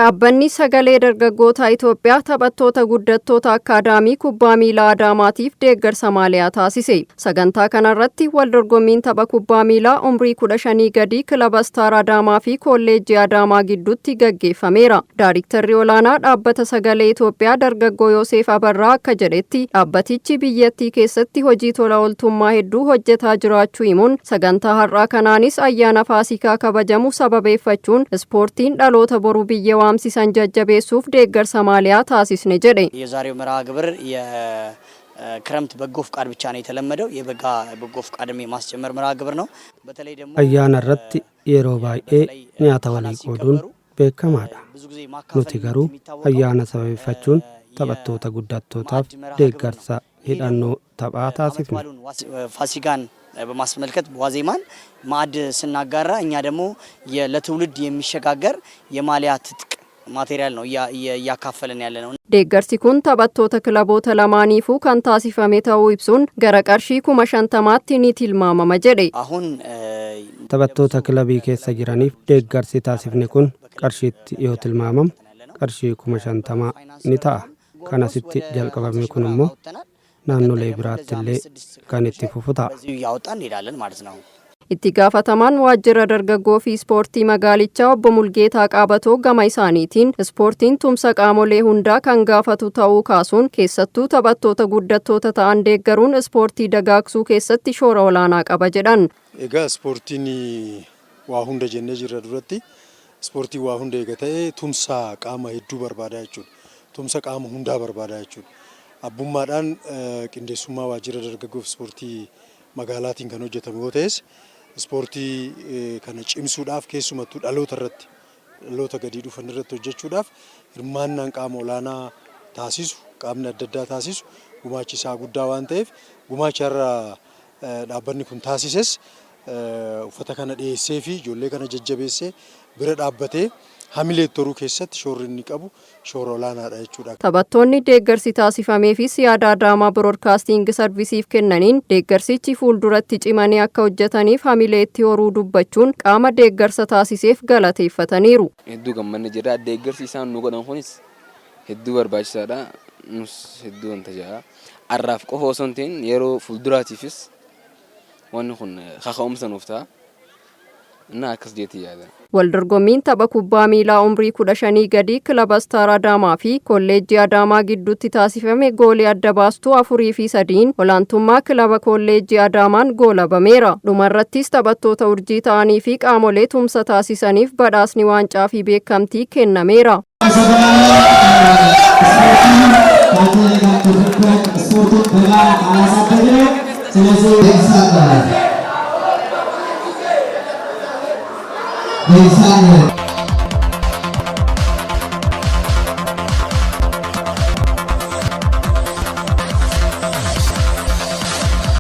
Dhaabbanni sagalee dargaggoota Itoophiyaa taphattoota guddattoota akaadaamii kubbaa miilaa Adaamaatiif deeggarsa maaliyaa taasise. Sagantaa kanarratti waldorgommiin tapha kubbaa miilaa umrii 15 gadi kilaba Star Adaamaa fi kolleejjii Adaamaa gidduutti gaggeeffameera. Daayiriktarri olaanaa dhaabbata sagalee Itoophiyaa dargaggoo Yoosef Abarraa akka jedhetti dhaabbatichi biyyattii keessatti hojii tola ooltummaa hedduu hojjetaa jiraachuu himuun sagantaa har'aa kanaanis ayyaana Faasikaa kabajamu sababeeffachuun ispoortiin dhaloota boru biyya ዋምሲሳን ጀጀቤሱፍ ደገር ሰማሊያ ታሲስነ ጀደ የዛሬው መርሃ ግብር የክረምት በጎ ፍቃድ ብቻ ነው የተለመደው የበጋ በጎ ፍቃድም የማስጀመር መርሃ ግብር ነው በተለይ ደግሞ አያና ረት የሮባኤ ኛታወሊ ቆዱን በከማዳ ኑቲ ገሩ አያና ሰበይፈቹን ተበቶታ ጉዳቶታፍ ደገርሳ ሄዳኖ ተባታሲፍ ፋሲካን በማስመልከት ዋዜማን ማዕድ ስናጋራ እኛ ደግሞ ለትውልድ የሚሸጋገር የማሊያ ትጥቅ ማቴሪያል ነው ያካፈለን ያለ ነው ደገርሲ ኩን ተባቶተ ክለቦተ ለማኒፉ ካን ታሲፈሜ ታው ይብሱን ገረቀርሺ ኩማ ሸንተማት ኒቲልማማ መጀዴ አሁን ተባቶተ ክለቢ ከሰ ጅራኒፍ ደገርሲ ታሲፍኔ ኩን ቀርሺት ይወትልማማም ቀርሺ ኩማ ሸንተማ ኒታ ካናሲቲ ጀልቀባሜ ኩንሞ ናኖሌ ብራትሌ ካኔቲ ፉፉታ ያወጣን እንሄዳለን ማለት ነው itti gaafatamaan waajjira dargaggoo fi ispoortii magaalichaa obbo Mulgeetaa Qaabatoo gama isaaniitiin ispoortiin tumsa qaamolee hundaa kan gaafatu ta'uu kaasuun keessattuu taphattoota guddattoota ta'an deeggaruun ispoortii dagaagsuu keessatti shoora olaanaa qaba jedhan. Egaa ispoortiin waa hunda jennee jirra duratti ispoortii waa hunda eega ta'e tumsa qaama hedduu barbaada jechuudha. Tumsa qaama hundaa barbaada jechuudha. Abbummaadhaan qindeessummaa waajjira dargaggoo fi ispoortii magaalaatiin kan hojjetamu yoo ta'es ispoortii kana cimsuudhaaf keessumattuu dhaloota gadi dhufan irratti hojjechuudhaaf hirmaannaan qaama olaanaa taasisu qaamni adda addaa taasisu gumaachisaa guddaa waan ta'eef gumaacharra dhaabbanni kun taasises uffata kana dhiyeessee fi ijoollee kana jajjabeessee bira dhaabbatee hamileettoruu keessatti shoorri inni qabu shoora olaanaadha jechuudha. Taphattoonni deeggarsi taasifamee fi siyaada Adaamaa Broadcasting Serviceef kennaniin deeggarsichi fuulduratti cimanii akka hojjetaniif hamileetti horuu dubbachuun qaama deeggarsa taasiseef galateeffataniiru. Hedduu gammanne jira deeggarsi isaan nu godhan kunis hedduu barbaachisaadha. Nus hedduu wanta jira. Arraaf qofa osoo hin ta'in yeroo fuulduraatiifis wanni kun kaka'umsa nuuf ta'a. Na akkas jeetii yaada. Waldorgommiin tapha kubbaa miilaa umrii 15 gadi kilaba Star Adaamaa fi kolleejjii Adaamaa gidduutti taasifame goolii adda baastuu 4 fi 3 olaantummaa kilaba kolleejjii Adaamaan goolabameera. Dhumarrattis taphattoota urjii ta'anii fi qaamolee tumsa taasisaniif badhaasni waancaa fi beekamtii kennameera. Exactly.